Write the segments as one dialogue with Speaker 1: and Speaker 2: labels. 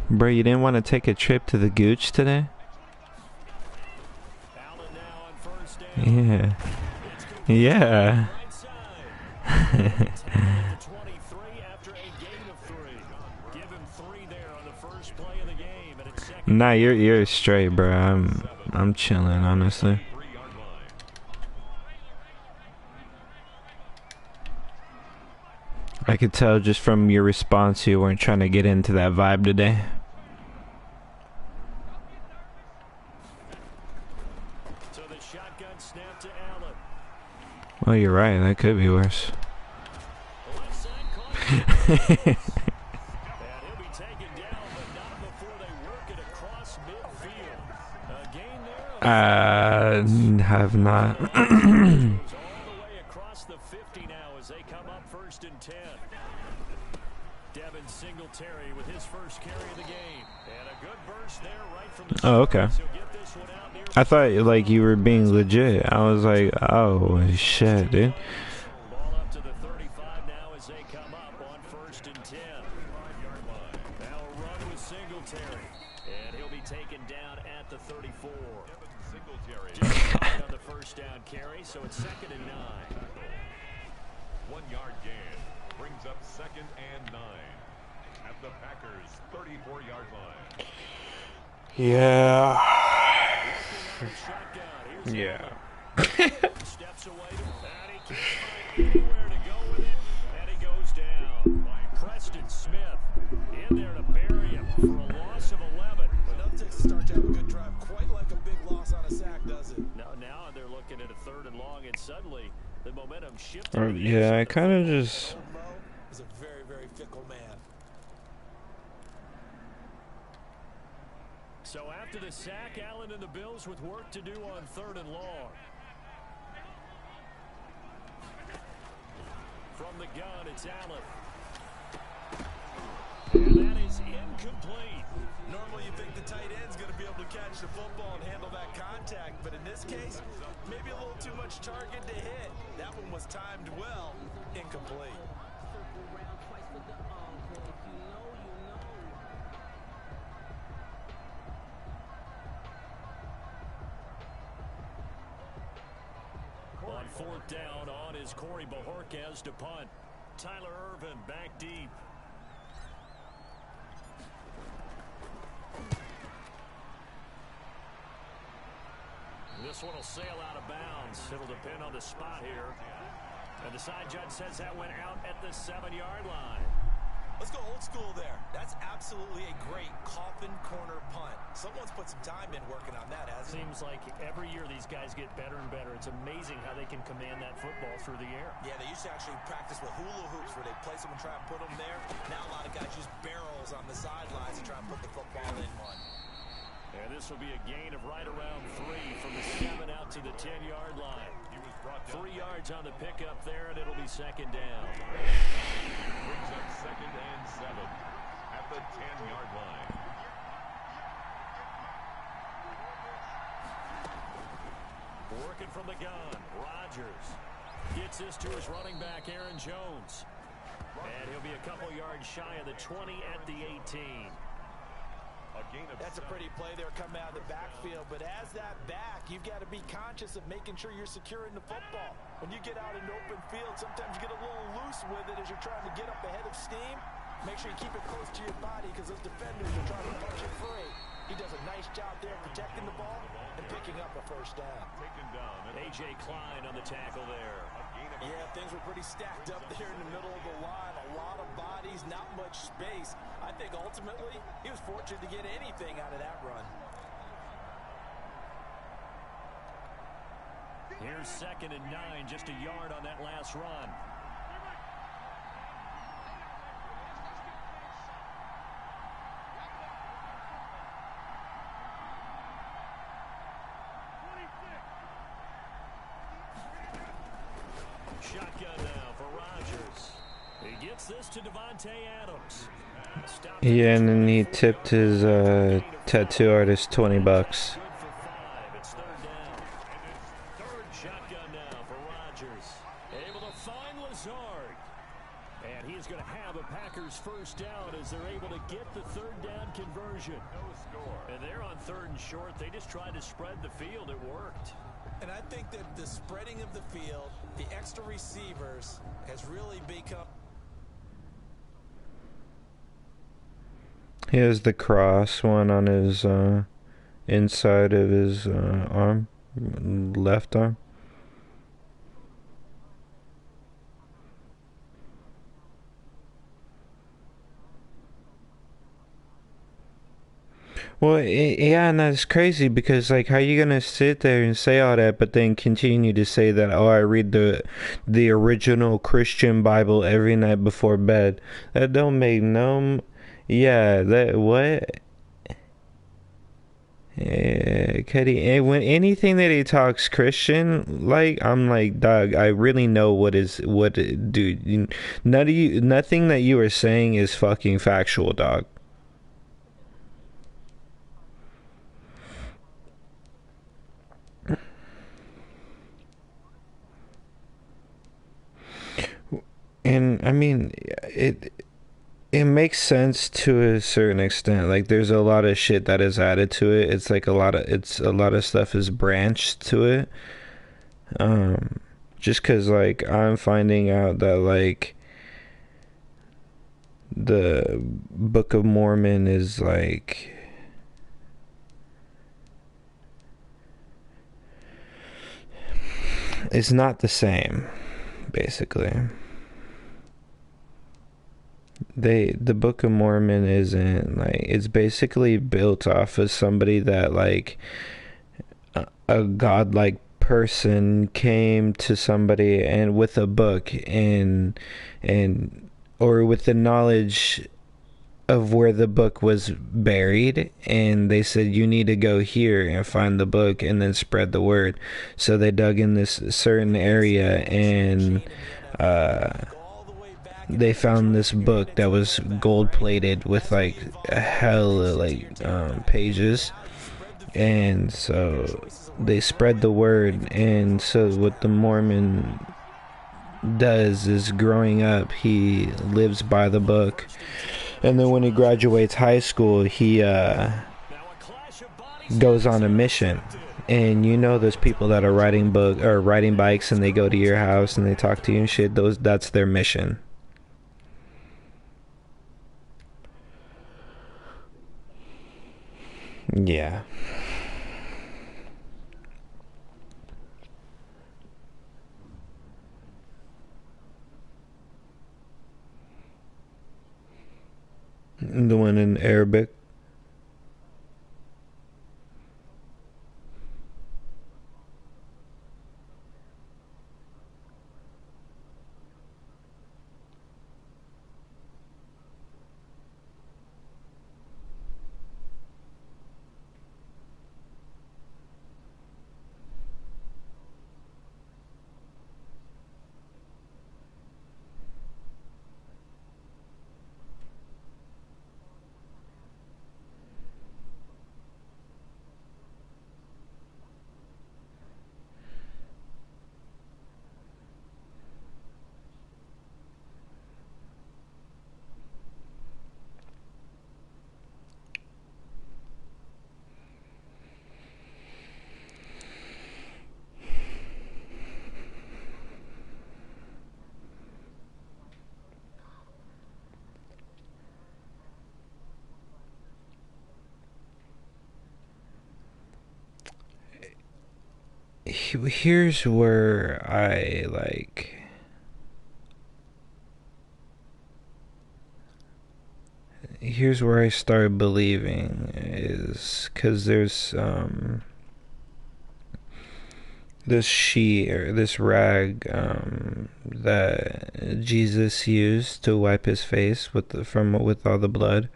Speaker 1: Bro, you didn't want to take a trip to the Gooch today? Yeah. Yeah. Nah, you're straight, bro. I'm chilling, honestly. I could tell just from your response you weren't trying to get into that vibe today. Well, you're right. That could be worse. Have not. Oh, okay. I thought like you were being legit. I was like, oh shit, dude.
Speaker 2: So it's 2nd and 9.
Speaker 3: 1 yard gain brings up 2nd and 9 at the Packers 34-yard line.
Speaker 1: Yeah. Yeah.
Speaker 2: Steps away and he can't find anywhere to go with it, and he goes down by Preston Smith in there to bury him for a loss of 11.
Speaker 4: Enough to start to have a good drive, quite like a big loss on a sack, does it?
Speaker 2: Now they're looking at a 3rd and long, and suddenly the momentum shifted.
Speaker 1: Yeah, I kind of just.
Speaker 4: He's a very, very fickle man.
Speaker 2: So after the sack, Allen and the Bills with work to do on 3rd and long. From the gun, it's Allen. And that is incomplete.
Speaker 4: Normally you think the tight end's going to be able to catch the football and handle that contact, but in this case, maybe a little too much target to hit. That one was timed well. Incomplete.
Speaker 2: On 4th down, on is Corey Bajorquez to punt. Tyler Ervin back deep. This one will sail out of bounds. It'll depend on the spot here. And the side judge says that went out at the 7-yard line.
Speaker 4: Let's go old school there. That's absolutely a great coffin corner punt. Someone's put some time in working on that, hasn't it?
Speaker 2: Seems like every year these guys get better and better. It's amazing how they can command that football through the air.
Speaker 4: Yeah, they used to actually practice with hula hoops where they place them and try and put them there. Now a lot of guys use barrels on the sidelines to try and put the football in one.
Speaker 2: And this will be a gain of right around 3 from the 7 out to the 10-yard line. 3 yards on the pickup there, and it'll be 2nd down.
Speaker 3: Brings up 2nd and 7 at the 10-yard line.
Speaker 2: Working from the gun, Rodgers gets this to his running back, Aaron Jones. And he'll be a couple yards shy of the 20 at the 18.
Speaker 4: That's a pretty play there coming out of the backfield, but as that back, you've got to be conscious of making sure you're securing the football. When you get out in open field, sometimes you get a little loose with it as you're trying to get up ahead of steam. Make sure you keep it close to your body because those defenders are trying to punch it free. He does a nice job there protecting the ball and picking up a 1st down.
Speaker 2: A.J. Klein on the tackle there.
Speaker 4: Yeah, things were pretty stacked up there in the middle of the line. A lot of bodies, not much space. I think ultimately he was fortunate to get anything out of that run.
Speaker 2: Here's 2nd and 9, just a yard on that last run. Shotgun now for Rodgers. He gets this to Devontae Adams.
Speaker 1: Yeah, and then he tipped his tattoo artist $20.
Speaker 2: It's 3rd down. 3rd shotgun now for Rodgers. Able to find Lazard. And he is going to have a Packers first down as they're able to get the third down conversion.
Speaker 3: No score.
Speaker 2: And they're on 3rd and short. They just tried to spread the field. It worked.
Speaker 4: And I think that the spreading of the field, the extra receivers, has really become...
Speaker 1: He has the cross one on his inside of his arm, left arm. Well, yeah, and that's crazy because, like, how you gonna sit there and say all that, but then continue to say that, oh, I read the original Christian Bible every night before bed? That don't make no... Yeah, that... What? Yeah, Cuddy, when anything that he talks Christian, like, I'm like, dog, I really know dude, nothing that you are saying is fucking factual, dog. And I mean, it makes sense to a certain extent. Like, there's a lot of shit that is added to it. It's like a lot of stuff is branched to it. Just cause, like, I'm finding out that, like, the Book of Mormon is, like, it's not the same, basically. The Book of Mormon isn't, like, it's basically built off of somebody that, like, a godlike person came to somebody and with a book and or with the knowledge of where the book was buried, and they said, you need to go here and find the book and then spread the word. So they dug in this certain area, and they found this book that was gold plated with, like, a hell of, like, pages. And so they spread the word. And so what the Mormon does is, growing up, he lives by the book, and then when he graduates high school, he goes on a mission. And you know, those people that are riding bikes and they go to your house and they talk to you and shit, that's their mission. Yeah. The one in Arabic. Here's where I, like, here's where I started believing, is because there's this sheet or this rag that Jesus used to wipe his face with all the blood,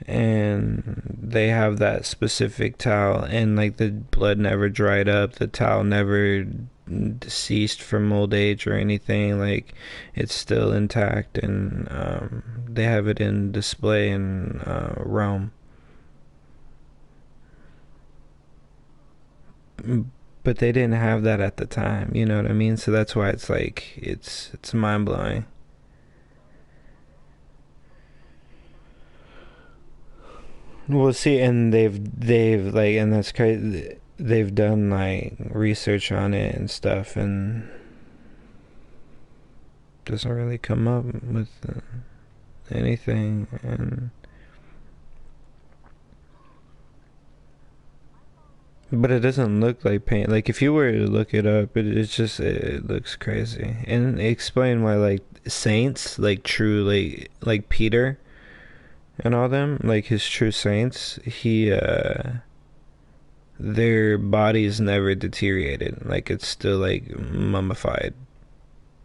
Speaker 1: and they have that specific towel, and, like, the blood never dried up, the towel never deceased from old age or anything, like, it's still intact, and they have it in display in Rome. But they didn't have that at the time, you know what I mean? So that's why it's like, it's mind-blowing. Well, see, and they've like, and that's crazy. They've done like research on it and stuff, and doesn't really come up with anything. And but it doesn't look like paint. Like if you were to look it up, it looks crazy. And explain why like saints, like true, like Peter and all them, like his true saints, he their bodies never deteriorated. Like it's still like mummified.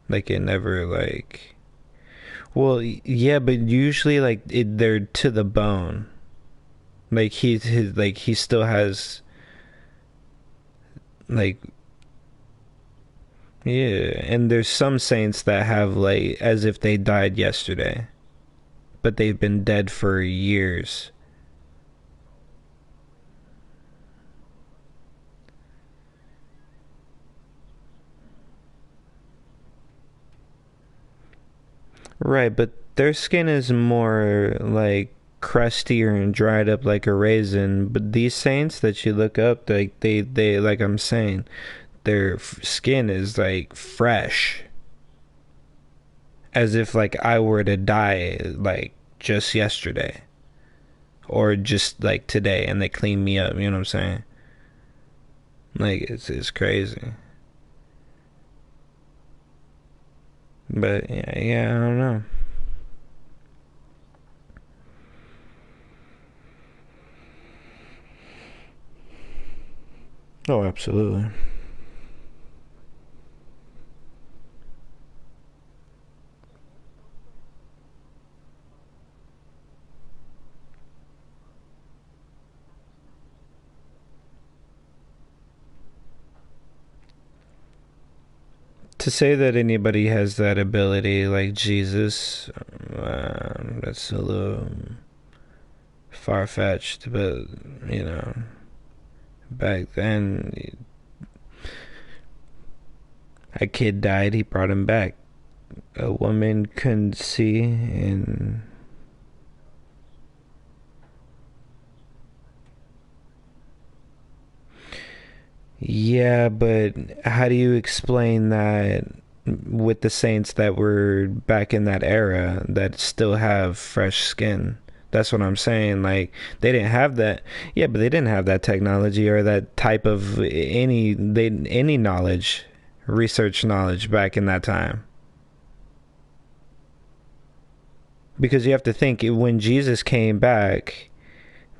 Speaker 1: Like it never like. Well, yeah, but usually like they're to the bone. Like he still has like, yeah, and there's some saints that have like as if they died yesterday, but they've been dead for years. Right, but their skin is more like crustier and dried up like a raisin. But these saints that you look up, like they like I'm saying, their skin is like fresh, as if like I were to die like just yesterday or just like today, and they clean me up. You know what I'm saying? Like it's crazy. But yeah, I don't know. Oh, absolutely. To say that anybody has that ability like Jesus, that's a little far fetched. But you know, back then, a kid died. He brought him back. A woman couldn't see, and yeah, but how do you explain that with the saints that were back in that era that still have fresh skin? That's what I'm saying. Like they didn't have that. Yeah, but they didn't have that technology or that type of any knowledge, research knowledge back in that time. Because you have to think when Jesus came back,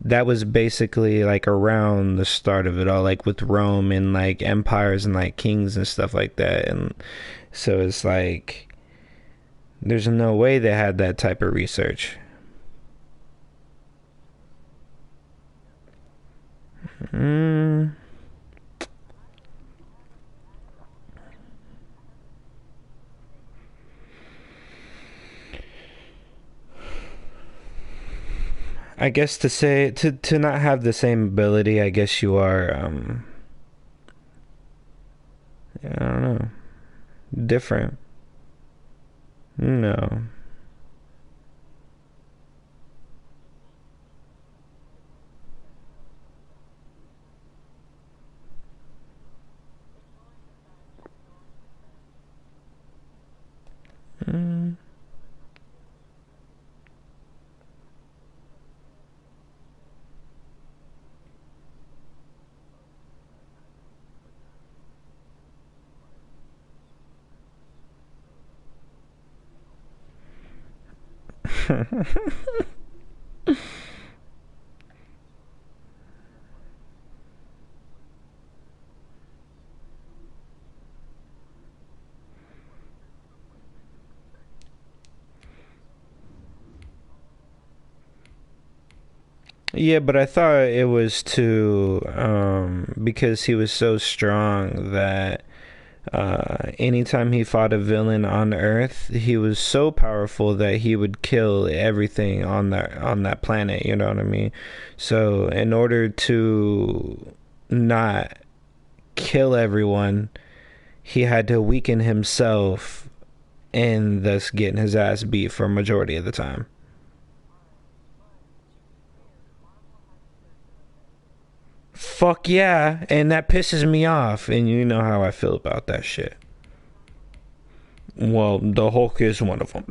Speaker 1: that was basically like around the start of it all, like with Rome and like empires and like kings and stuff like that. And so it's like there's no way they had that type of research. mm, I guess to say to not have the same ability, I guess you are I don't know, different. No. mm. Yeah, but I thought it was to because he was so strong that anytime he fought a villain on Earth, he was so powerful that he would kill everything on that planet. You know what I mean? So in order to not kill everyone, he had to weaken himself and thus getting his ass beat for a majority of the time. Fuck yeah, and that pisses me off, and you know how I feel about that shit. Well, the Hulk is one of them.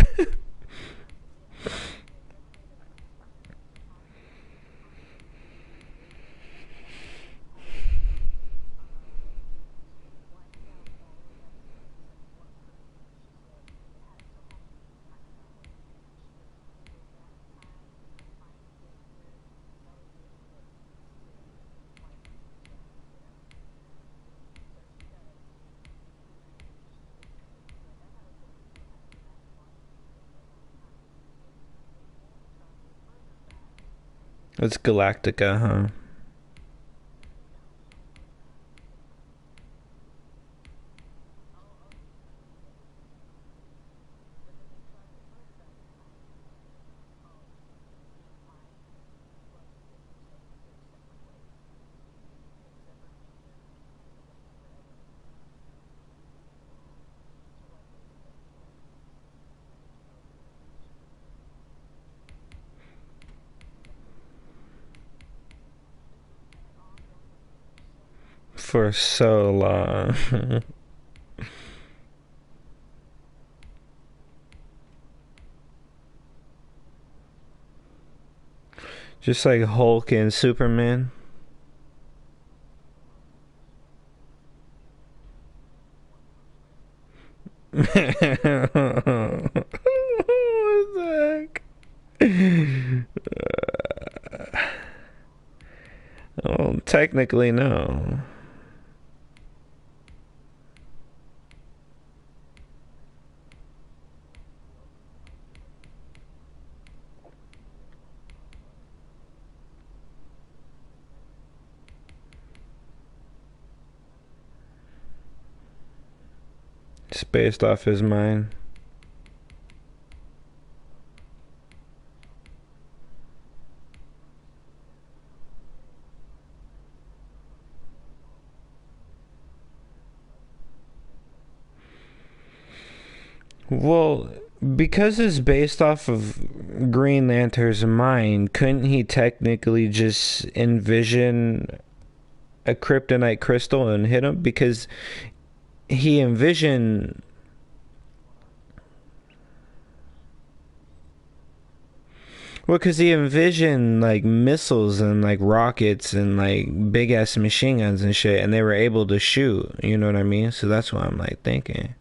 Speaker 1: It's Galactica, huh? For so long. Just like Hulk and Superman. What the heck? Well, technically, no. It's based off his mind. Well, because it's based off of Green Lantern's mind, couldn't he technically just envision a kryptonite crystal and hit him? Because he envisioned. Well, because he envisioned like missiles and like rockets and like big ass machine guns and shit, and they were able to shoot. You know what I mean? So that's what I'm like thinking.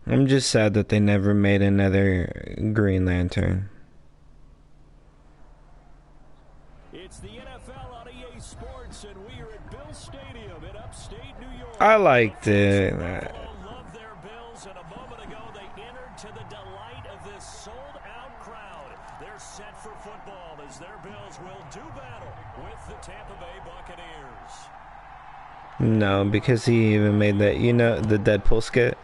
Speaker 1: I'm just sad that they never made another Green Lantern.
Speaker 2: It's the NFL on EA Sports, and we are at Bill Stadium in upstate New York.
Speaker 1: I liked it.
Speaker 2: Buffalo love their Bills, and a moment ago they entered to the delight of this sold-out crowd. They're set for football as their Bills will do battle with the Tampa Bay Buccaneers.
Speaker 1: No, because he even made that, you know, the Deadpool skit.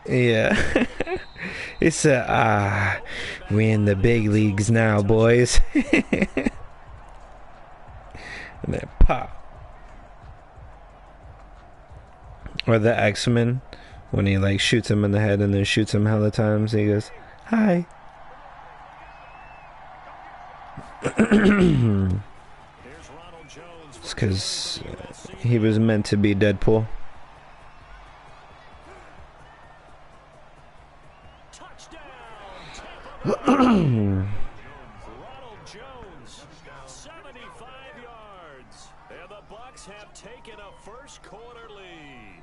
Speaker 1: Yeah. He said, we're in the big leagues now, boys. And then pop. Or the X-Men, when he like shoots him in the head and then shoots him hella times, he goes, hi. It's because he was meant to be Deadpool.
Speaker 2: Ronald Jones, 75 yards, and the Bucs have taken a first quarter lead.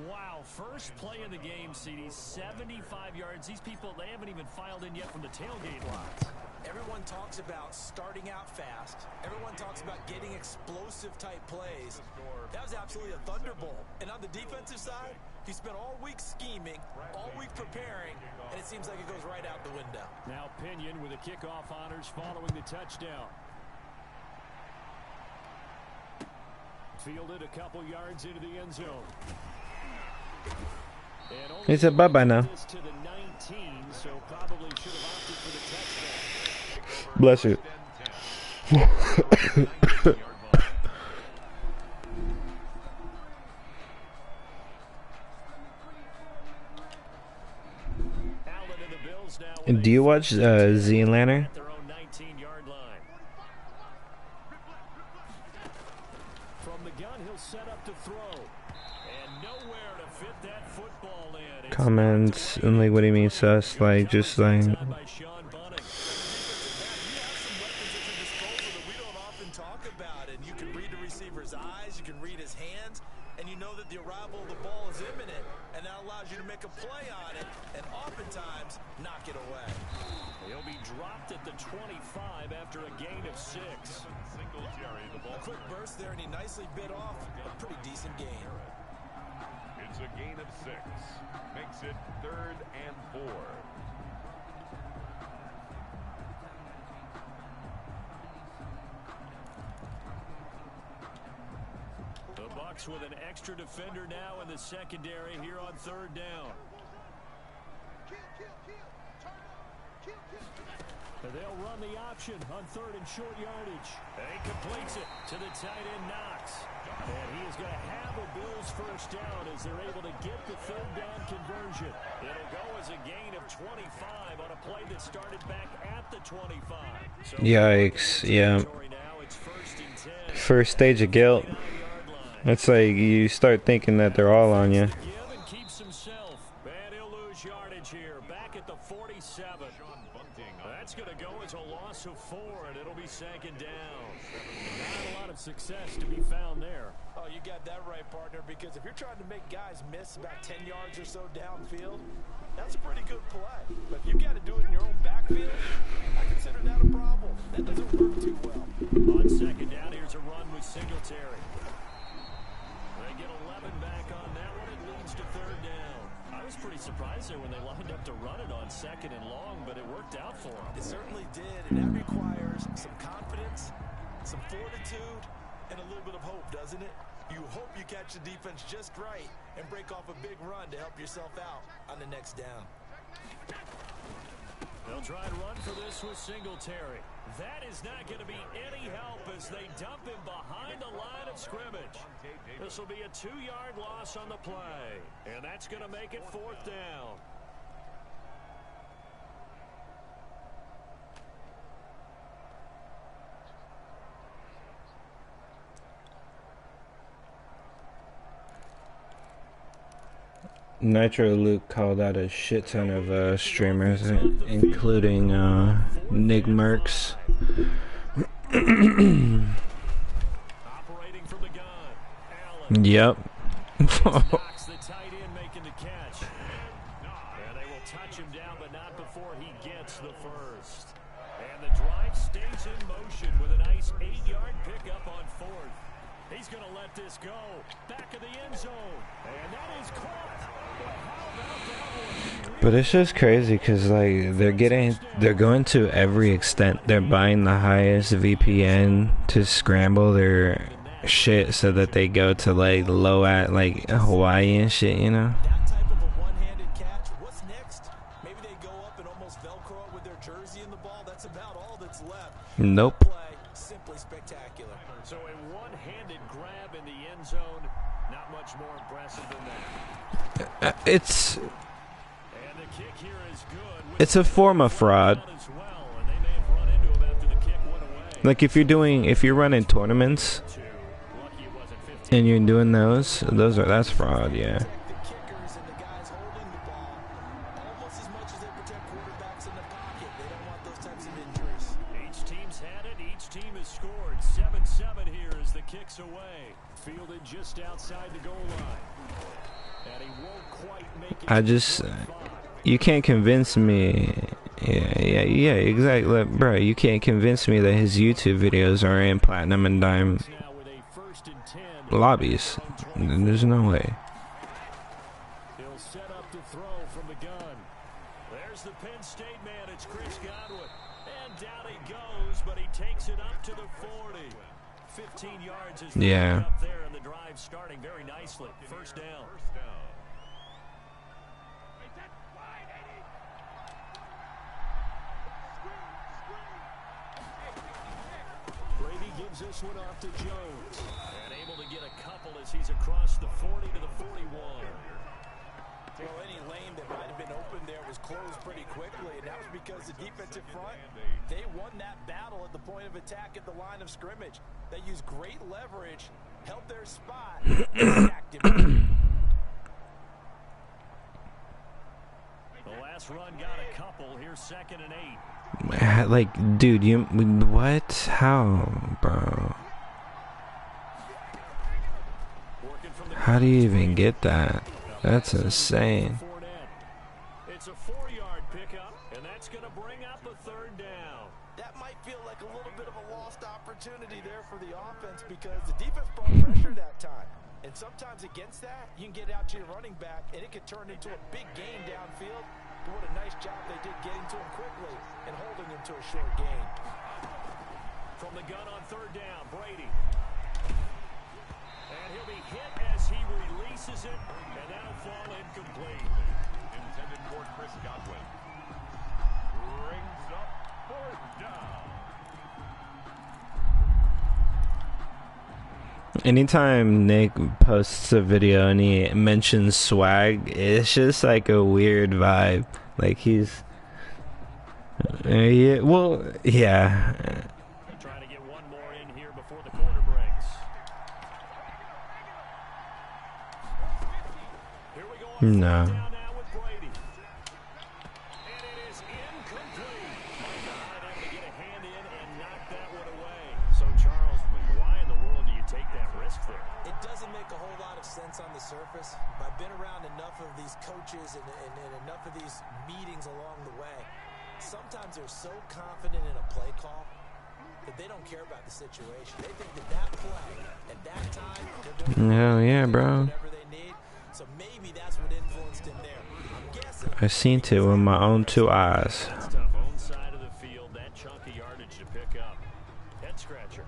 Speaker 2: Wow. Wow, first play of the game, CD, 75 yards. These people, they haven't even filed in yet from the tailgate lots.
Speaker 4: Everyone talks about starting out fast. Everyone talks about getting explosive type plays. That was absolutely a thunderbolt. And on the defensive side, he spent all week scheming, all week preparing, and it seems like it goes right out the window.
Speaker 2: Now Pinion with the kickoff honors following the touchdown. Fielded a couple yards into the end zone.
Speaker 1: He said bye-bye now.
Speaker 2: To the 19, so probably should have opted for the touchdown.
Speaker 1: Bless you. Do you watch Zlander?
Speaker 2: Their own 19-yard line. From the gun, he'll set up to throw. And nowhere to fit that football in.
Speaker 1: Comments and like, what do you mean sus? Like, just like.
Speaker 2: By Sean Bunning.
Speaker 4: We don't often talk about it. You can read the receiver's eyes, you can read his hands, and you know that the arrival of the ball is imminent, and that allows you to make a play on it, and oftentimes knock it away.
Speaker 2: He'll be dropped at the 25 after a gain of 6.
Speaker 4: A quick burst there, and he nicely bit off a pretty decent gain.
Speaker 3: It's a gain of 6. Makes it 3rd and 4.
Speaker 2: The Bucs with an extra defender now in the secondary here on 3rd down. They'll run the option on 3rd and short yardage. And he completes it to the tight end Knox. And he is going to have a Bills first down as they're able to get the 3rd down conversion. It'll go as a gain of 25 on a play that started back at the 25. So
Speaker 1: Yikes, yeah.
Speaker 2: now it's 1st and 10.
Speaker 1: First stage of guilt. It's like you start thinking that they're all on you.
Speaker 2: Give and keeps himself. And he'll lose yardage here. Back at the 47. That's going to go as a loss of 4, and it'll be 2nd down. Not a lot of success to be found there.
Speaker 4: Oh, you got that right, partner, because if you're trying to make guys miss about 10 yards or so downfield, that's a pretty good play. But if you got to do it in your own backfield, I consider that a problem. That doesn't work too well.
Speaker 2: On 2nd down, here's a run with Singletary. They get 11 back on that one. It leads to 3rd down. I was pretty surprised there when they lined up to run it on 2nd and long, but it worked out for them.
Speaker 4: It certainly did, and that requires some confidence, some fortitude, and a little bit of hope, doesn't it? You hope you catch the defense just right and break off a big run to help yourself out on the next down.
Speaker 2: They'll try and run for this with Singletary. That is not going to be any help as they dump him behind the line of scrimmage. This will be a 2-yard loss on the play, and that's going to make it 4th down.
Speaker 1: Nitro Luke called out a shit ton of streamers, including Nick Merckx.
Speaker 2: Operating from the gun. Allen.
Speaker 1: Yep.
Speaker 2: Knox, the tight end, making the catch. And they will touch him down, but not before he gets the first. And the drive stays in motion with a nice 8-yard pickup on 4th. He's going to let this go. Back of the end zone. And that is caught. But how about that one?
Speaker 1: But it's just crazy because like they're going to every extent. They're buying the highest VPN to scramble their shit so that they go to like low at like Hawaii and shit, you know.
Speaker 4: That type of a one-handed catch, what's next? Maybe they go up and almost Velcro it with their jersey in the ball. That's about all that's left.
Speaker 1: Nope.
Speaker 4: Play, simply spectacular.
Speaker 2: So a one-handed grab in the end zone, not much more impressive than that.
Speaker 1: It's
Speaker 2: And the kick here is good.
Speaker 1: it's a form of fraud.
Speaker 2: As well, and they may have run into him after the kick went away.
Speaker 1: Like if you're running tournaments
Speaker 2: Lucky it wasn't 15.
Speaker 1: and you're doing that's fraud, yeah.
Speaker 4: The kickers and the guys holding the ball almost as much as they protect quarterbacks in the pocket. They don't want those types of injuries.
Speaker 2: Each team's had it. Each team has scored. 7-7 here as the kick's away. Fielded just outside the goal line.
Speaker 1: I just, you can't convince me. Yeah, exactly, like, bro. You can't convince me that his YouTube videos are in platinum and dime lobbies. There's no way.
Speaker 2: He'll set up to throw from the gun. There's the Penn State man. It's Chris Godwin. And down he goes, but he takes it up to the 40. 15 yards is up there, and the drive starting very nicely. First down. Brady gives this one off to Jones. And able to get a couple as he's across the 40 to the 41.
Speaker 4: Well, any lane that might have been open there was closed pretty quickly, and that was because the defensive front, they won that battle at the point of attack at the line of scrimmage. They used great leverage, held their spot, and sacked him.
Speaker 2: The last run got a couple. Here's 2nd and 8.
Speaker 1: Like, dude, you what? How, bro? How do you even get that? That's insane.
Speaker 2: It's a 4-yard pickup, and that's going to bring up a 3rd down.
Speaker 4: That might feel like a little bit of a lost opportunity there for the offense because the defense brought pressure that time. And sometimes against that, you can get out to your running back, and it could turn into a big gain downfield. But what a nice job they did getting to him quickly and holding him to a short gain.
Speaker 2: From the gun on 3rd down, Brady. And he'll be hit as he releases it, and that'll fall incomplete.
Speaker 3: Intended for Chris Godwin. Brings up 4th down.
Speaker 1: Anytime Nick posts a video and he mentions swag, it's just like a weird vibe. Like he's, yeah, well, yeah.
Speaker 2: Trying to get one more in here before the quarter breaks. Here we go.
Speaker 1: No.
Speaker 2: Down now with Brady. And it is incomplete. Able to get a hand in and knock that one away. So Charles, why in the world do you take that risk there?
Speaker 4: It doesn't make a whole lot of sense on the surface. I've been around enough of these coaches and enough of these meetings along the way. Sometimes they're so confident in a play call that they don't care about the situation. They think that play at that time,
Speaker 1: Hell yeah, bro.
Speaker 4: whatever they need. So maybe that's what influenced him there. I'm guessing.
Speaker 1: I seen it with my own 2 eyes.
Speaker 2: That's tough. Own side of the field, that chunk of yardage to pick up. Head scratcher.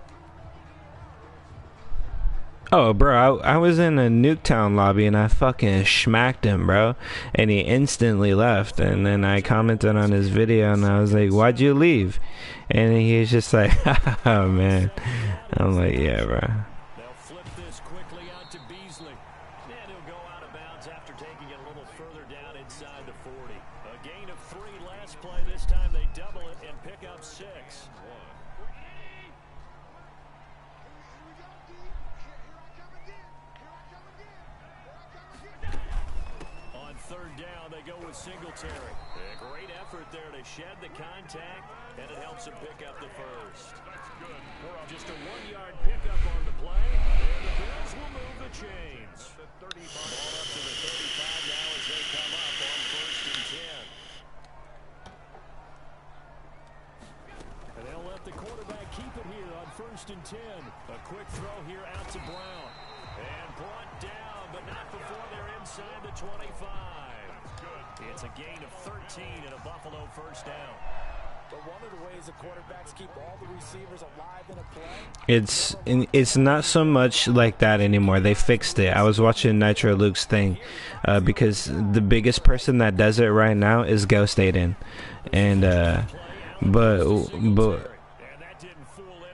Speaker 1: Oh, bro, I was in a Nuketown lobby and I fucking smacked him, bro. And he instantly left. And then I commented on his video and I was like, why'd you leave? And he was just like, oh, man. I'm like, yeah, bro.
Speaker 2: They'll flip this quickly out to Beasley. And he'll go out of bounds after taking it a little further down inside the 40. A gain of 3 last play. This time they double it and pick up 6. On 3rd down, they go with Singletary. A great effort there to shed the contact, and it helps him pick up the first. Just a 1-yard pickup on the play, and the Bills will move the chains. Ball up to the 35 now as they come up on 1st and 10. And they'll let the quarterback keep it here on 1st and 10. A quick throw here out to Brown. And brought down, but not before they're inside the 25. It's a gain of 13 and a Buffalo first down.
Speaker 4: But one of the ways the quarterbacks keep all the receivers alive in a play.
Speaker 1: It's not so much like that anymore. They fixed it. I was watching Nitro Luke's thing because the biggest person that does it right now is Ghost Aiden. And but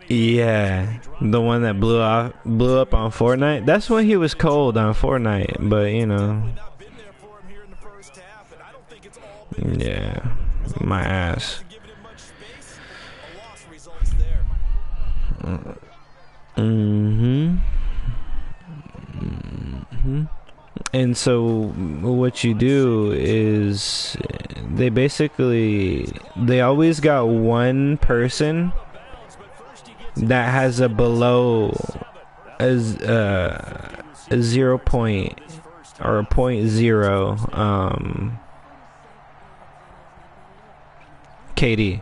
Speaker 1: yeah, the one that blew up on Fortnite. That's when he was cold on Fortnite. But you know, yeah, my ass. And so what you do is they always got one person that has a below a 0.8 or a .0 KD.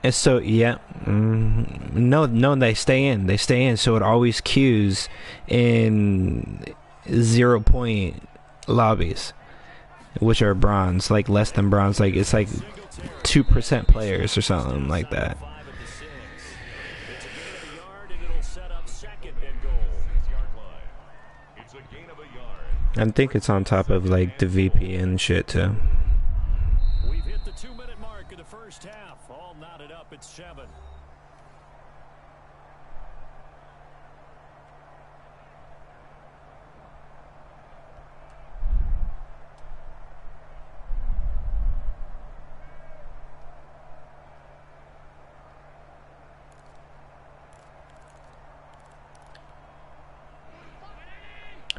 Speaker 1: And so yeah, no, they stay in. So it always queues in 0 point lobbies, which are bronze, like less than bronze, like it's like 2% players or something like that. I think it's on top of like the VPN shit too.
Speaker 2: We've hit the 2-minute mark of the first half. All knotted up at 7.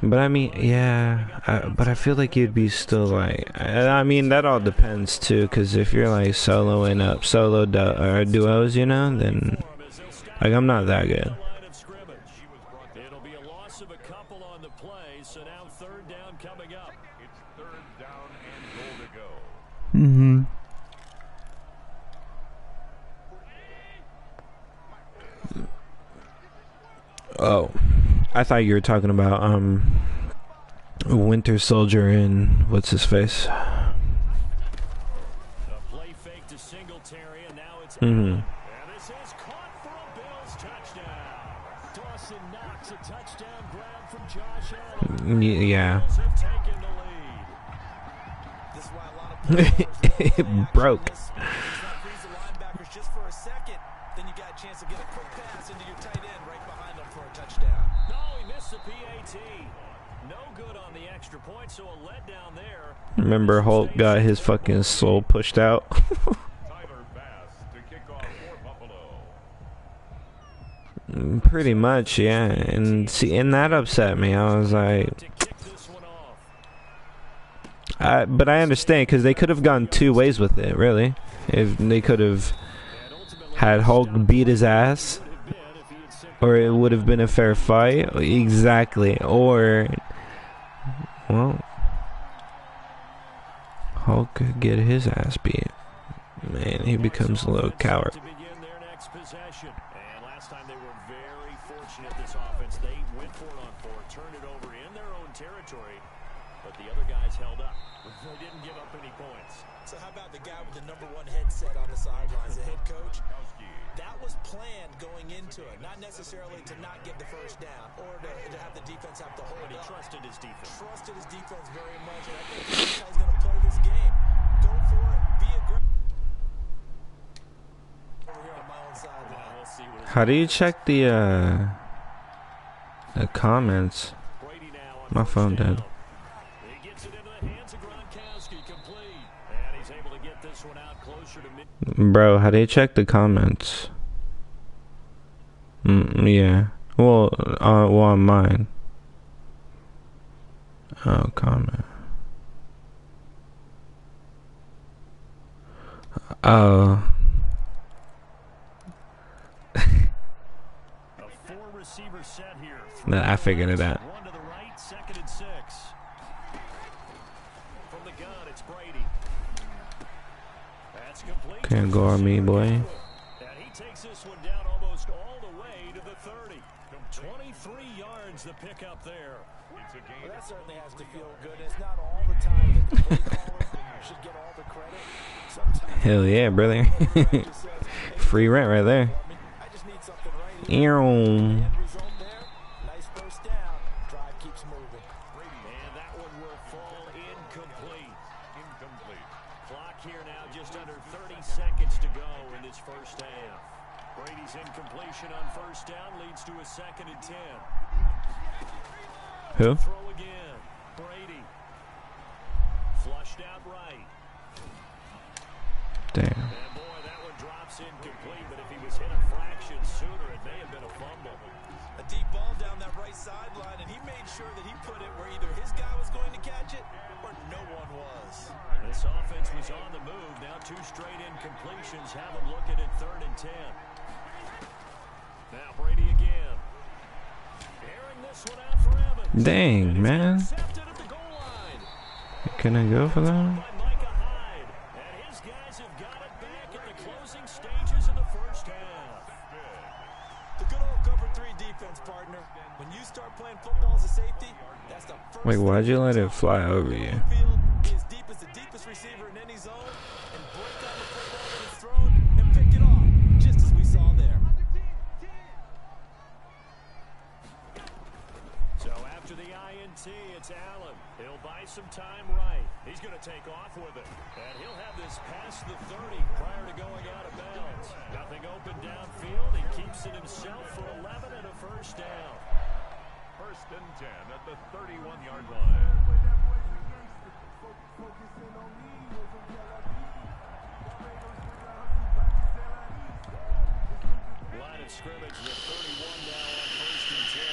Speaker 1: But I mean, yeah, but I feel like you'd be still like, I mean, that all depends too, because if you're like soloing up or duos, you know, then like I'm not that good.
Speaker 2: It'll be a loss of a couple on the play, so now third down coming up.
Speaker 3: It's third down and goal to go.
Speaker 1: Oh, I thought you were talking about Winter Soldier and what's his face.
Speaker 2: A play fake to Singletary, and now it's and this is caught for a Bills touchdown. Dawson Knox, a touchdown grab from Josh Allen.
Speaker 1: Yeah.
Speaker 2: Bills have taken the lead.
Speaker 4: This is why a lot of
Speaker 1: It broke.
Speaker 4: freeze the linebackers just for a second. Then you got a chance to get a quick pass into your tight end right behind them for a touchdown.
Speaker 2: No, he missed the PAT. No good on the extra point, so a letdown there.
Speaker 1: Remember Hulk got his fucking soul pushed out?
Speaker 3: Tyler Bass to kick off for Buffalo.
Speaker 1: Pretty much, yeah. And see, and that upset me. I was like,
Speaker 2: To kick this one off.
Speaker 1: but I understand because they could have gone two ways with it, really. If they could have had Hulk beat his ass, or it would have been a fair fight. Exactly. Or, well, Hulk could get his ass beat. Man, he becomes a little coward.
Speaker 2: To begin their next possession. And last time they were very fortunate, this offense. They went for it on 4, turned it over in their own territory, but the other guys held up. They didn't give up any points.
Speaker 4: So how about the guy with the number 1 headset on the sidelines, the head coach? That was planned going into it, not necessarily to not get the first down or to have the defense have to hold
Speaker 2: But he
Speaker 4: up.
Speaker 2: trusted his defense.
Speaker 4: Trusted his defense very much, and I think this guy's going to play this game. Go for it, be aggressive. Over here on my own sideline.
Speaker 2: We'll see what
Speaker 1: How do you check the comments?
Speaker 2: Brady now on
Speaker 1: My phone
Speaker 2: first
Speaker 1: dead.
Speaker 2: down. He gets it into the hands of Gronkowski, complete. And he's able to get this one out closer to mid.
Speaker 1: Bro, how do you check the comments? Yeah. Well, on mine. Oh, comment. Oh.
Speaker 2: A 4-receiver set here.
Speaker 1: I figured it out.
Speaker 2: One to the right, 2nd and 6. From the gun, it's Brady. That's complete.
Speaker 1: Can't go on me, boy.
Speaker 2: And he takes this one down almost all the way to the 30. 23 yards the pickup there.
Speaker 3: It's a
Speaker 4: Well,
Speaker 3: game.
Speaker 4: that certainly has to feel good. It's not all the time that the play caller should get all the credit. Sometimes
Speaker 1: Hell yeah, brother.
Speaker 4: just says,
Speaker 1: Free rent right there.
Speaker 4: I just need something right here.
Speaker 1: Ew.
Speaker 4: End result there. Nice first down. Drive keeps moving.
Speaker 2: And that one will fall incomplete.
Speaker 3: Incomplete.
Speaker 2: Clock here now just under 30 seconds to go in this first half. Brady's incompletion on first down leads to a 2nd and 10.
Speaker 1: Who?
Speaker 2: Throw again. Brady. Flushed out right.
Speaker 1: Damn.
Speaker 2: And boy, that one drops incomplete, but if he was hit a fraction sooner, it may have been a fumble.
Speaker 4: A deep ball down that right sideline, and he made sure that he put it where either his guy was going to catch it or no one was.
Speaker 2: This offense was on the move. Now 2 straight incompletions have him looking at 3rd and 10. Now Brady again. Airing this one out for Evans.
Speaker 1: Dang, man. Can I go for that? Wait, why'd you let it fly over you?
Speaker 2: It's Allen. He'll buy some time right. He's going to take off with it. And he'll have this past the 30 prior to going out of bounds. Nothing open downfield. He keeps it himself for 11 and a first down.
Speaker 3: First and 10 at the 31-yard line.
Speaker 2: Line of scrimmage with 31 now on first and 10.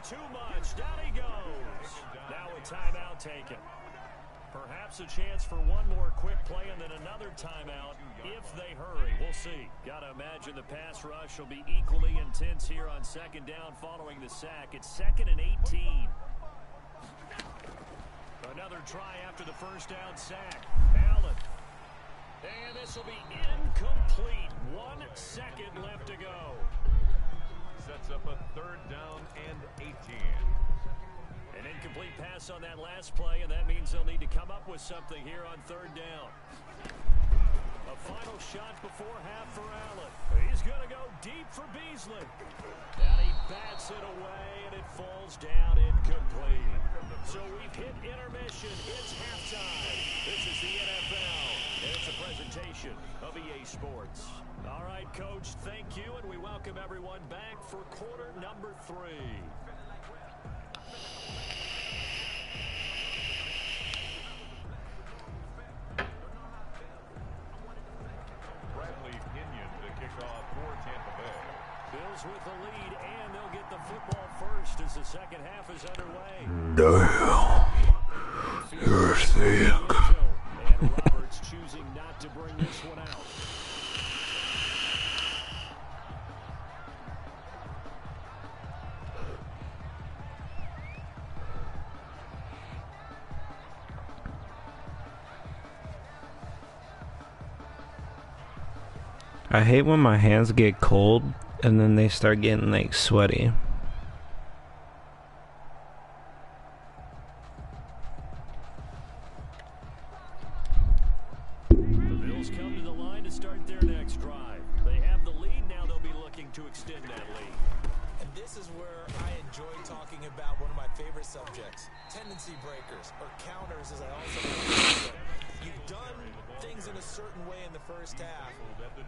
Speaker 2: Too much. Down he goes. Now a timeout taken. Perhaps a chance for one more quick play and then another timeout if they hurry. We'll see. Got to imagine the pass rush will be equally intense here on second down following the sack. It's 2nd and 18. Another try after the first down sack. Allen. And this will be incomplete. 1 second left to go.
Speaker 3: Sets up a 3rd down and 18.
Speaker 2: An incomplete pass on that last play, and that means they'll need to come up with something here on 3rd down. A final shot before half for Allen. He's going to go deep for Beasley. And he bats it away, and it falls down incomplete. So we've hit intermission. It's halftime. This is the NFL, and it's a presentation of EA Sports. All right, Coach, thank you, and we welcome everyone back for quarter number 3.
Speaker 3: Bradley Pinion to kick off for Tampa Bay.
Speaker 2: Bills with the lead, and they'll get the football first as the second half is underway.
Speaker 1: Damn. You're sick.
Speaker 2: And Roberts choosing not to bring this one out.
Speaker 1: I hate when my hands get cold and then they start getting like sweaty.
Speaker 2: The Bills come to the line to start their next drive. They have the lead, now they'll be looking to extend that lead.
Speaker 4: And this is where I enjoy talking about one of my favorite subjects, tendency breakers, or counters as I also like to call them. You've done things in a certain way in the first half,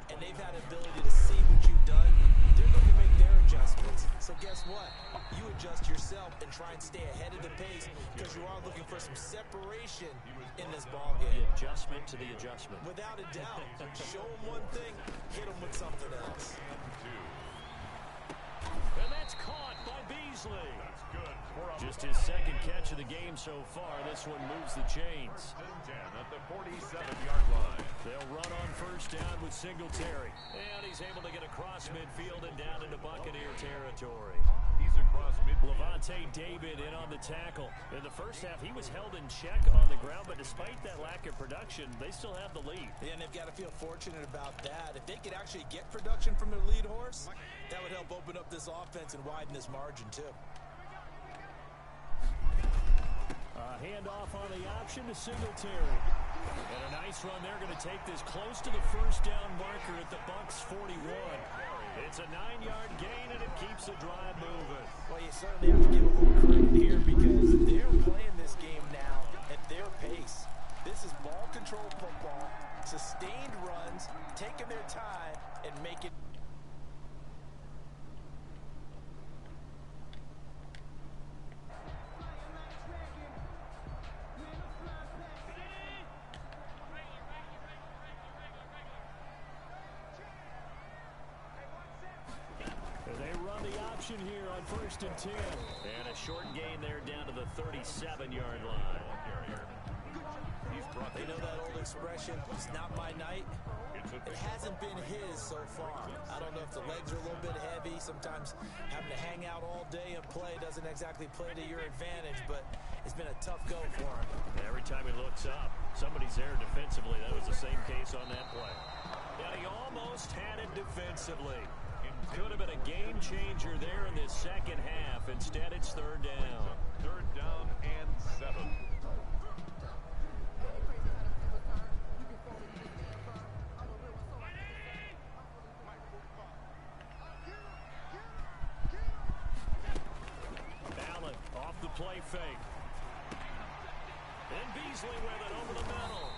Speaker 4: and they've had an ability to see what you've done. They're going to make their adjustments. So guess what? You adjust yourself and try and stay ahead of the pace because you are looking for some separation in this ballgame.
Speaker 2: The adjustment to the adjustment.
Speaker 4: Without a doubt. Show them one thing, hit them with something else.
Speaker 2: And that's caught by Beasley. Just his second catch of the game so far. This one moves the chains.
Speaker 3: 10 at the 47-yard line.
Speaker 2: They'll run on first down with Singletary. And he's able to get across midfield and down into Buccaneer territory.
Speaker 3: He's across midfield.
Speaker 2: Levante David in on the tackle. In the first half, he was held in check on the ground, but despite that lack of production, they still have the lead.
Speaker 4: And they've got to feel fortunate about that. If they could actually get production from their lead horse, that would help open up this offense and widen this margin, too.
Speaker 2: Handoff on the option to Singletary. And a nice run. They're going to take this close to the first down marker at the Bucs 41. It's a 9-yard gain, and it keeps the drive moving.
Speaker 4: Well, you certainly have to give a little credit here because they're playing this game now at their pace. This is ball control football, sustained runs, taking their time, and making...
Speaker 2: Here on first and 10. And a short gain there down to the 37-yard line.
Speaker 4: You know that old expression, it's not my night? It hasn't been his so far. I don't know if the legs are a little bit heavy. Sometimes having to hang out all day and play doesn't exactly play to your advantage, but it's been a tough go for him.
Speaker 2: Every time he looks up, somebody's there defensively. That was the same case on that play. And he almost had it defensively. Could have been a game changer there in this second half. Instead, it's third down.
Speaker 3: Third down and 7.
Speaker 2: Allen off the play fake. And Beasley with it over the middle.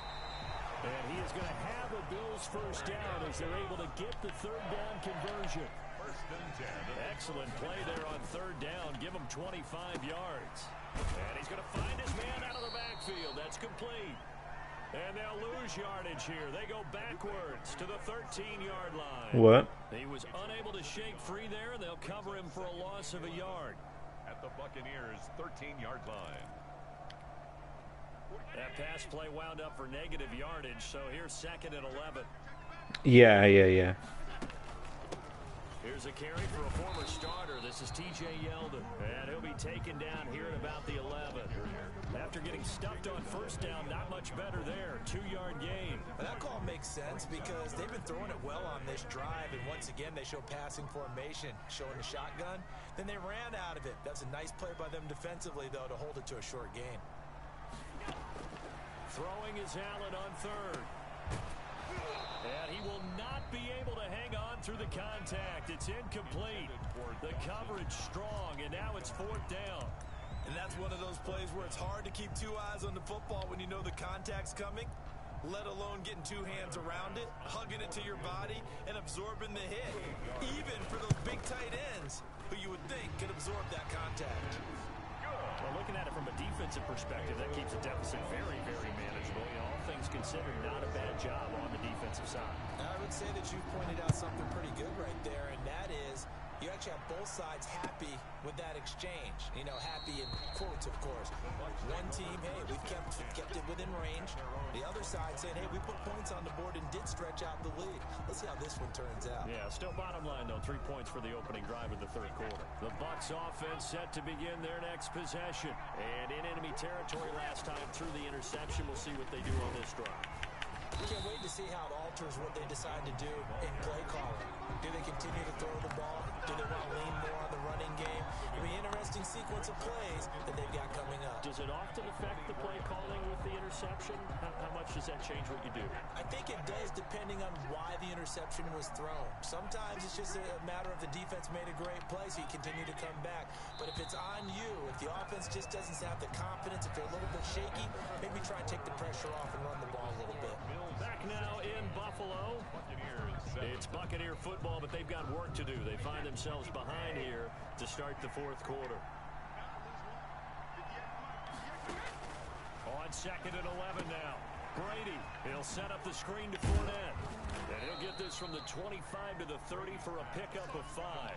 Speaker 2: And he is going to have a Bills first down as they're able to get the third down conversion.
Speaker 3: First and 10.
Speaker 2: Excellent play there on third down. Give him 25 yards. And he's going to find his man out of the backfield. That's complete. And they'll lose yardage here. They go backwards to the 13-yard line.
Speaker 1: What?
Speaker 2: He was unable to shake free there, and they'll cover him for a loss of a yard.
Speaker 3: At the Buccaneers' 13-yard line.
Speaker 2: That pass play wound up for negative yardage, so here's second and 11.
Speaker 1: Yeah.
Speaker 2: Here's a carry for a former starter. This is T.J. Yeldon, and he'll be taken down here at about the 11. After getting stuffed on first down, not much better there. 2-yard gain.
Speaker 4: That call makes sense because they've been throwing it well on this drive, and once again they show passing formation, showing the shotgun. Then they ran out of it. That's a nice play by them defensively, though, to hold it to a short gain.
Speaker 2: Throwing is Allen on third. And he will not be able to hang on through the contact. It's incomplete. The coverage strong, and now it's fourth down.
Speaker 4: And that's one of those plays where it's hard to keep two eyes on the football when you know the contact's coming, let alone getting two hands around it, hugging it to your body, and absorbing the hit. Even for those big tight ends who you would think could absorb that contact.
Speaker 2: Well, looking at it from a defensive perspective, that keeps the deficit very, very manageable. You know, all things considered, not a bad job on the defensive side.
Speaker 4: I would say that you've pointed out something pretty good right there, and that is you actually have both sides happy with that exchange. You know, happy in quotes, of course. One team, hey, we've kept it within range. The other side saying, hey, we put points on the board and did stretch out the lead. Let's see how this one turns out.
Speaker 2: Yeah, still bottom line, though, 3 points for the opening drive of the third quarter. The Bucs offense set to begin their next possession. And in enemy territory last time through the interception. We'll see what they do on this drive.
Speaker 4: Can't wait to see how it alters what they decide to do in play calling. Do they continue to throw the ball? Do they want to lean more on the running game? It'll be an interesting sequence of plays that they've got coming up.
Speaker 2: Does it often affect the play calling with the interception? How much does that change what you do?
Speaker 4: I think it does depending on why the interception was thrown. Sometimes it's just a matter of the defense made a great play, so you continue to come back. But if it's on you, if the offense just doesn't have the confidence, if they're a little bit shaky, maybe try and take the pressure off and run the ball a little bit.
Speaker 2: Back now in Buffalo. It's Buccaneer football, but they've got work to do. They find themselves behind here to start the fourth quarter. On second and 11 now. Brady, he'll set up the screen to Fournette. And he'll get this from the 25 to the 30 for a pickup of 5.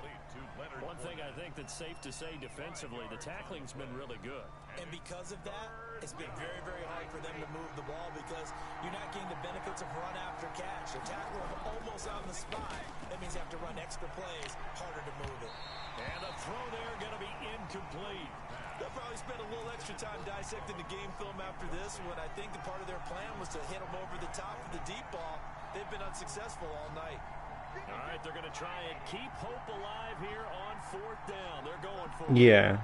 Speaker 2: One thing I think that's safe to say defensively, the tackling's been really good.
Speaker 4: And because of that, it's been very, very hard for them to move the ball because you're not getting the benefits of run after catch. The tackle almost on the spot. That means you have to run extra plays, harder to move it.
Speaker 2: And the throw there going to be incomplete.
Speaker 4: They'll probably spend a little extra time dissecting the game film after this when I think the part of their plan was to hit them over the top of the deep ball. They've been unsuccessful all night.
Speaker 2: All right, they're going to try and keep hope alive here on fourth down. They're going for it.
Speaker 1: Yeah.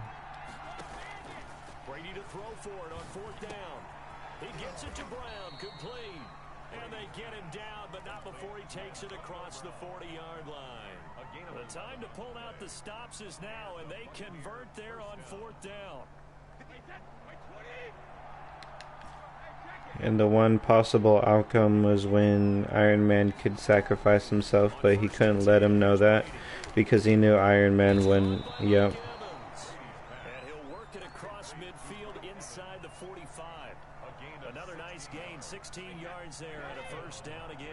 Speaker 2: Brady to throw for it on fourth down. He gets it to Brown, complete. And they get him down, but not before he takes it across the 40-yard line. The time to pull out the stops is now, and they convert there on fourth down.
Speaker 1: And the one possible outcome was when Iron Man could sacrifice himself, but he couldn't let him know that because he knew Iron Man wouldn't. Yep.
Speaker 2: And he'll work it across midfield inside the 45. Another nice gain, 16 yards there, and a first down again.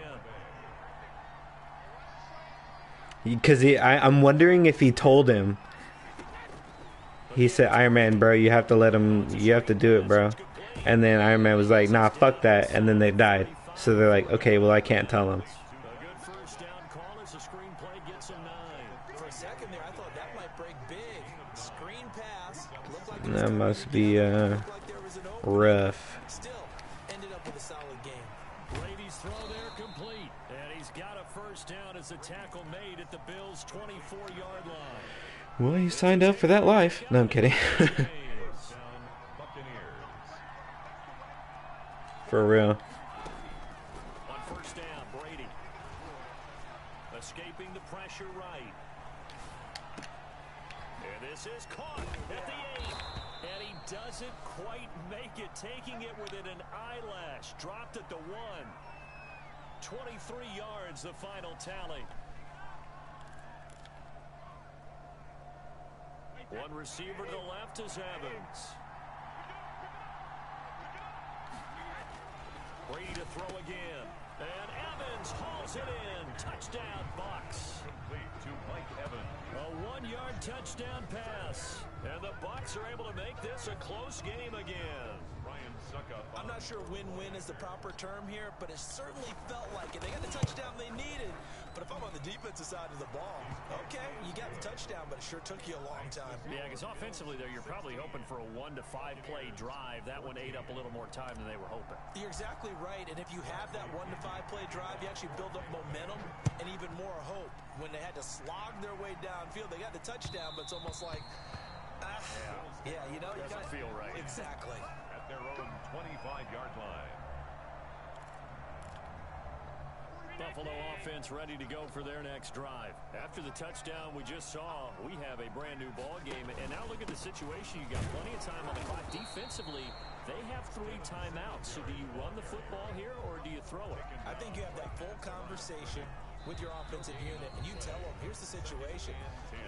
Speaker 1: Because I'm wondering if he told him. He said, Iron Man, bro, you have to let him, you have to do it, bro. And then Iron Man was like, nah, fuck that. And then they died. So they're like, okay, well, I can't tell them.
Speaker 2: A good first down call as the screenplay gets him 9.
Speaker 4: For a second there, I thought that might break big. Screen pass. Looked like it was
Speaker 1: That
Speaker 4: coming
Speaker 1: must be
Speaker 4: together. Looked like there was an opening.
Speaker 1: rough.
Speaker 4: Still ended up with a solid game.
Speaker 2: Brady's throw there complete. And he's got a first down as the tackle made at the Bills' 24-yard line.
Speaker 1: Well, he signed up for that life. No, I'm kidding. For real.
Speaker 2: On first down, Brady. Escaping the pressure right. And this is caught at the 8. And he doesn't quite make it, taking it within an eyelash. Dropped at the 1. 23 yards, the final tally. One receiver to the left is Evans. Brady to throw again. And Evans hauls it in. Touchdown, Bucks.
Speaker 3: Complete to Mike Evans.
Speaker 2: A 1-yard touchdown pass. And the Bucks are able to make this a close game again.
Speaker 3: Ryan Suckup.
Speaker 4: I'm not sure win-win is the proper term here, but it certainly felt like it. They got the touchdown they needed. But if I'm on the defensive side of the ball, okay, you got the touchdown, but it sure took you a long time.
Speaker 2: Yeah, because offensively there, you're probably hoping for a 1 to 5 play drive. That one ate up a little more time than they were hoping.
Speaker 4: You're exactly right, and if you have that 1 to 5 play drive, you actually build up momentum and even more hope. When they had to slog their way downfield, they got the touchdown, but it's almost like, yeah, you know, you
Speaker 2: doesn't feel right.
Speaker 4: Exactly.
Speaker 3: At their own 25-yard line.
Speaker 2: Buffalo offense ready to go for their next drive. After the touchdown we just saw, we have a brand new ball game. And now look at the situation. You got plenty of time on the clock. Defensively, they have 3 timeouts. So do you run the football here or do you throw it?
Speaker 4: I think you have that full conversation with your offensive unit, and you tell them, here's the situation.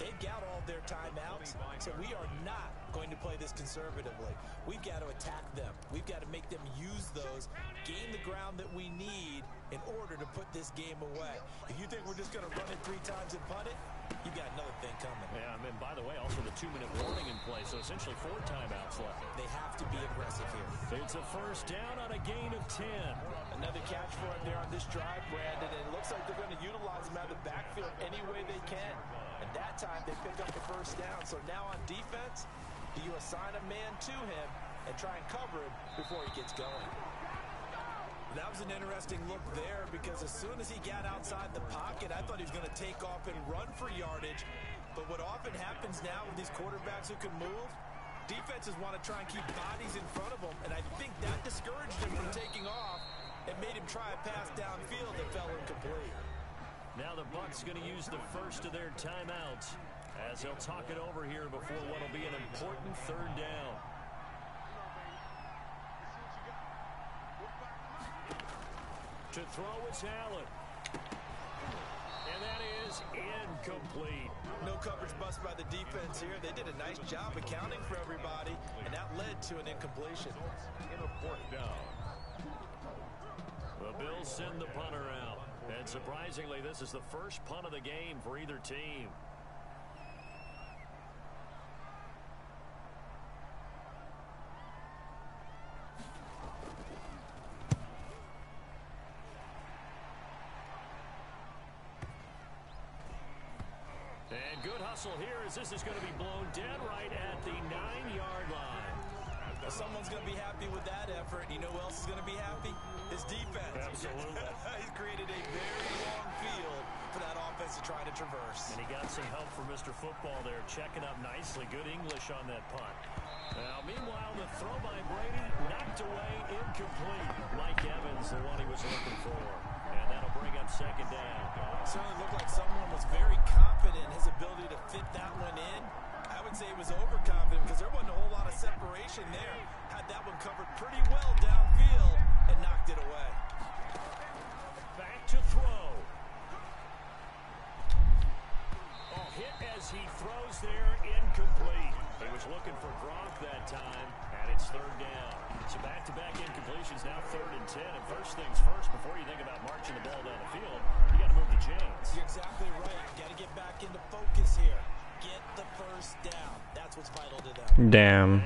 Speaker 4: They've got all their timeouts, so we are not going to play this conservatively. We've got to attack them. We've got to make them use those, gain the ground that we need in order to put this game away. If you think we're just going to run it 3 times and punt it, you've got another thing coming.
Speaker 2: Yeah, and by the way, also the 2-minute warning in play, so essentially 4 timeouts left.
Speaker 4: They have to be aggressive here.
Speaker 2: It's a first down on a gain of 10.
Speaker 4: Another catch for him there on this drive, Brandon, and it looks like they're going to utilize him out of the backfield any way they can. And that time they pick up the first down. So now on defense, do you assign a man to him and try and cover him before he gets going? That was an interesting look there because as soon as he got outside the pocket, I thought he was going to take off and run for yardage. But what often happens now with these quarterbacks who can move, defenses want to try and keep bodies in front of them, and I think that discouraged him from taking off and made him try a pass downfield that fell incomplete.
Speaker 2: Now the Bucks going to use the first of their timeouts as they'll talk it over here before what will be an important 3rd down. To throw is Allen. And that is incomplete.
Speaker 4: No coverage bust by the defense here. They did a nice job accounting for everybody, and that led to an incompletion.
Speaker 3: In a 4th down.
Speaker 2: The Bills send the punter out. And surprisingly, this is the first punt of the game for either team. And good hustle here as this is going to be blown dead right at the 9-yard line.
Speaker 4: Someone's going to be happy with that effort. You know who else is going to be happy? His defense.
Speaker 2: Absolutely.
Speaker 4: He's created a very long field for that offense to try to traverse.
Speaker 2: And he got some help from Mr. Football there, checking up nicely. Good English on that punt. Now, meanwhile, the throw by Brady knocked away, incomplete. Mike Evans, the one he was looking for. And that'll bring up 2nd down.
Speaker 4: Certainly looked like someone was very confident in his ability to fit that one in. I would say he was overconfident because there wasn't a whole lot of separation there. Had that one covered pretty well downfield and knocked it away.
Speaker 2: Back to throw. Oh, hit as he throws there, incomplete. He was looking for Gronk that time, and it's 3rd down. So back-to-back incompletions, now 3rd and 10. And first things first, before you think about marching the ball down the field, you got to move the chains.
Speaker 4: You're exactly right. Got to get back into focus here. Get the first down. That's what's vital to them.
Speaker 1: Damn.